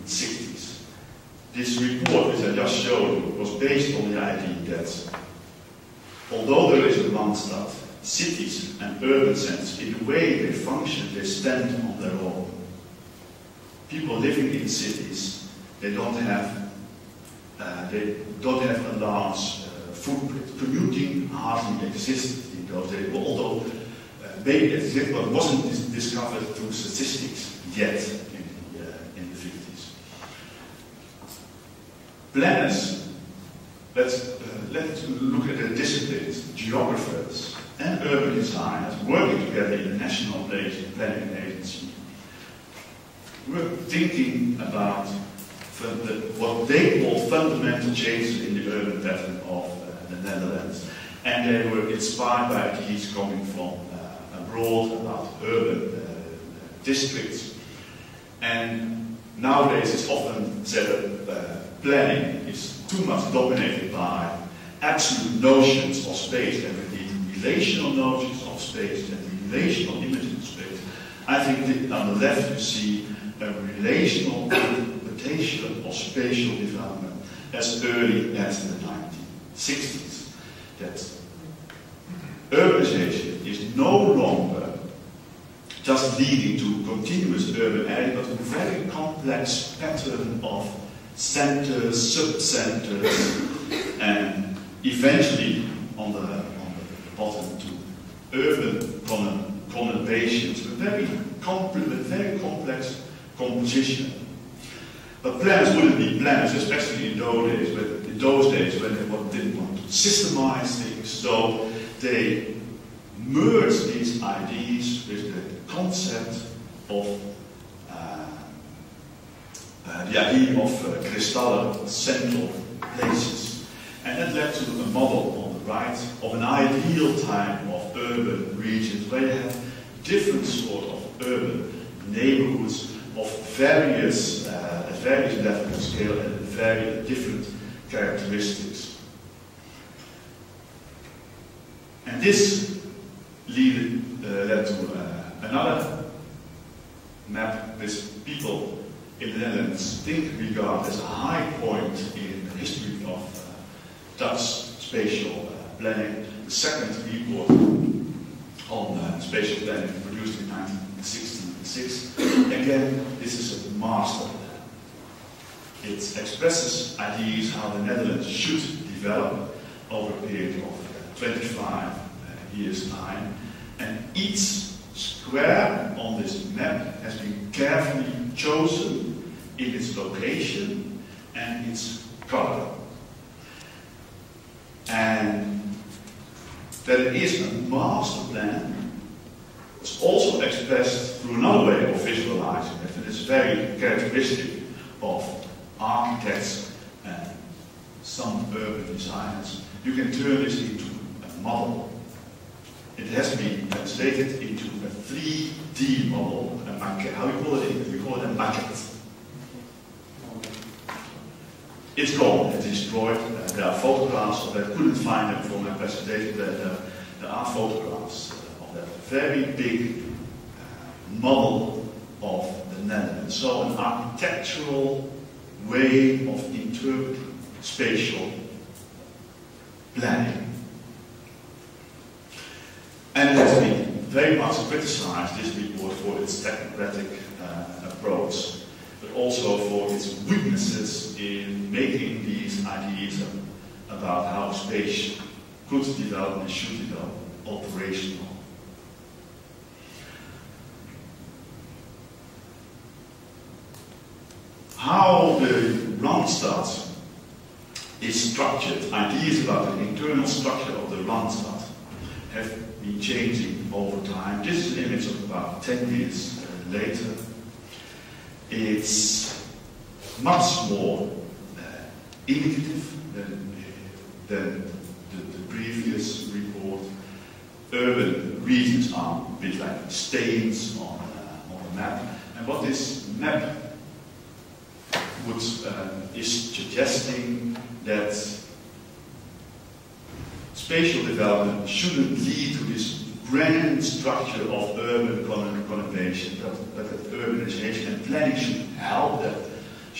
1960s. This report, which I just showed you, was based on the idea that although there is a Randstad, cities and urban centers, in the way they function, they stand on their own. People living in cities, they don't have a large footprint. Commuting hardly existed in those days, although maybe it existed, but wasn't discovered through statistics yet in the 50s. Planners, let's look at the disciplines, geographers and urban designers working together in the National Planning Agency. We're thinking about what they call fundamental changes in the urban pattern of the Netherlands. And they were inspired by ideas coming from abroad about urban districts. And nowadays it's often said that planning is too much dominated by absolute notions of space and indeed relational notions of space and relational images of space. I think that on the left you see a relational interpretation of spatial development as early as the 1960s. That urbanization is no longer just leading to continuous urban area, but a very complex pattern of centers, sub-centers, and eventually on the bottom to urban conurbations, with very complex composition. But planners wouldn't be planners, especially in those days when they didn't want to systemize things, so they merged these ideas with the concept of the idea of kristallen central places. And that led to a model on the right of an ideal type of urban regions where you have different sort of urban neighborhoods of various levels of scale and very different characteristics. And this led to another map with people in the Netherlands regard as a high point in the history of Dutch spatial planning. The second report on spatial planning produced in 1966. Again, this is a master plan. It expresses ideas how the Netherlands should develop over a period of 25 years' time. And each square on this map has been carefully chosen in its location and its color. And that it is a master plan is also expressed through another way of visualizing it, and it's very characteristic of architects and some urban designers. You can turn this into a model. It has been translated into a 3D model, a maquette. How do you call it in English? We call it a maquette. It's gone, it's destroyed. There are photographs of that. I couldn't find them for my presentation. There are photographs of that very big model of the Netherlands. So an architectural way of interpreting spatial planning. And it has been very much criticized, this report, for its technocratic approach, but also for its weaknesses in making these ideas about how space could develop and should develop operational. How the Randstad is structured, ideas about the internal structure of the Randstad have been changing over time. This is an image of about 10 years later. It's much more indicative than the previous report. Urban regions are a bit like stains on a map. And what this map is suggesting that spatial development shouldn't lead to this grand structure of urban conurbation, but that urbanization and planning should help that,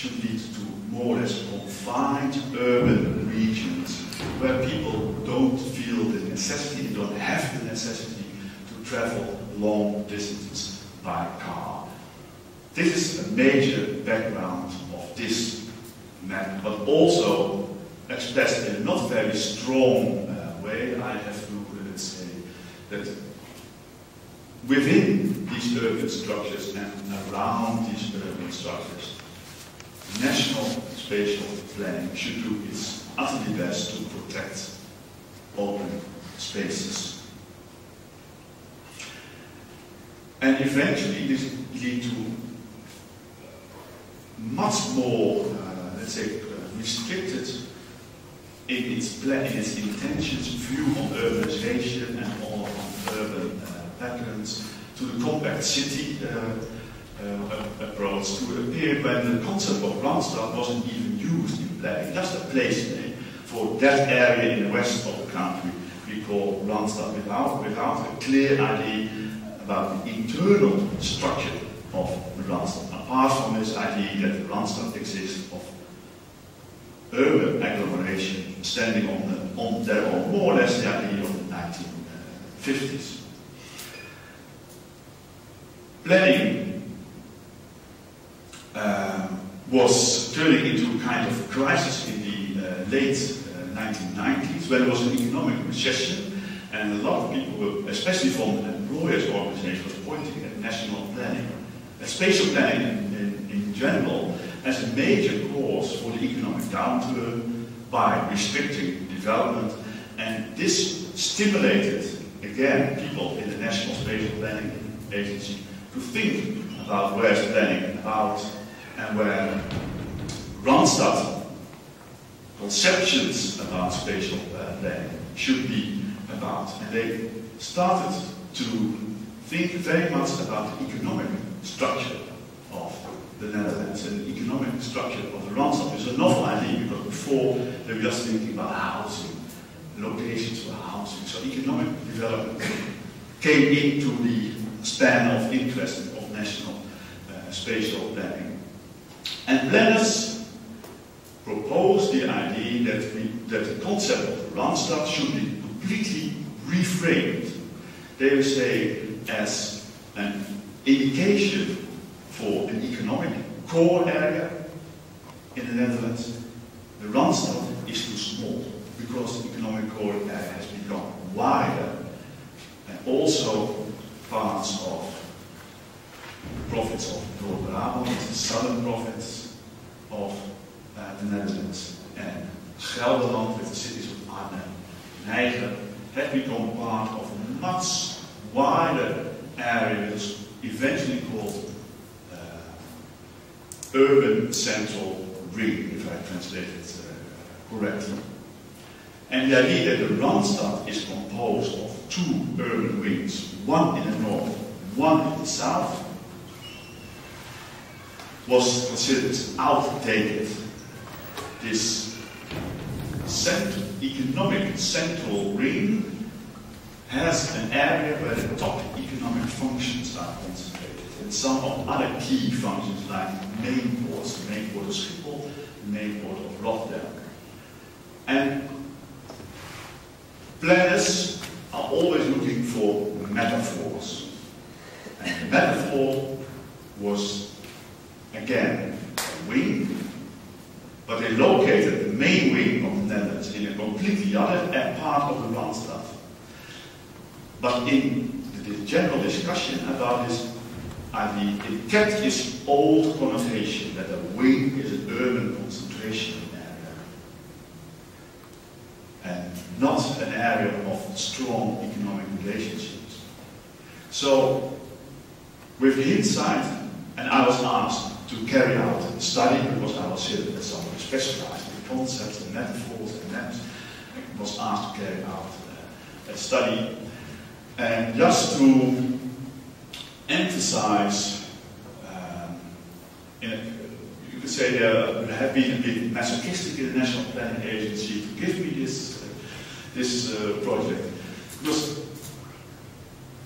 should lead to more or less confined urban regions where people don't feel the necessity, don't have the necessity to travel long distances by car. This is a major background of this map, but also expressed in a not very strong way. I have to say that within these urban structures and around these urban structures, national spatial planning should do its utterly best to protect open spaces. And eventually this leads to much more, let's say, restricted in its intentions, view on urbanization and on urban patterns, to the compact city approach, to a period when the concept of Randstad wasn't even used in planning, just a place name for that area in the west of the country we call Randstad, without a clear idea about the internal structure of Randstad, apart from this idea that Randstad exists of urban agglomeration standing on their own, more or less the idea of the 1950s. Planning was turning into a kind of crisis in the late 1990s, when there was an economic recession, and a lot of people were, especially from employers' organizations, was pointing at national planning, at spatial planning in general, as a major cause for the economic downturn by restricting development. And this stimulated, again, people in the National Spatial Planning Agency to think about where is planning about and where Randstad conceptions about spatial planning should be about. And they started to think very much about the economic structure of the Netherlands and the economic structure of the Randstad. It's a novel idea because before they were just thinking about housing, locations for housing. So economic development came into the span of interest of national spatial planning. And planners proposed the idea that the concept of Randstad should be completely reframed. They would say as an indication for an economic core area in the Netherlands. The Randstad is too small because the economic core area has become wider, and also parts of the province of North Brabant, the southern province of the Netherlands, and Gelderland with the cities of Arnhem and Nijmegen have become part of a much wider area that is eventually called urban central ring, if I translate it correctly. And the idea that the Randstad is composed of two urban rings, one in the north, one in the south, was considered outdated. This economic central ring has an area where the top economic functions are concentrated, and some of other key functions like main ports, the main port of Schiphol, the main port of Rotterdam. And planners are always looking for metaphors. And the metaphor was, again, a wing, but they located the main wing of the Netherlands in a completely other part of the Randstad. But in the general discussion about this idea, it kept its old connotation that a wing is an urban concentration area and not an area of strong economic relationships. So, with the insight, and I was asked to carry out a study because I was here as someone specialized in concepts and metaphors and maps. I was asked to carry out a study, and just to emphasize, you could say they have been a bit masochistic in the National Planning Agency to give me this project, because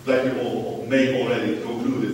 like you all may already concluded,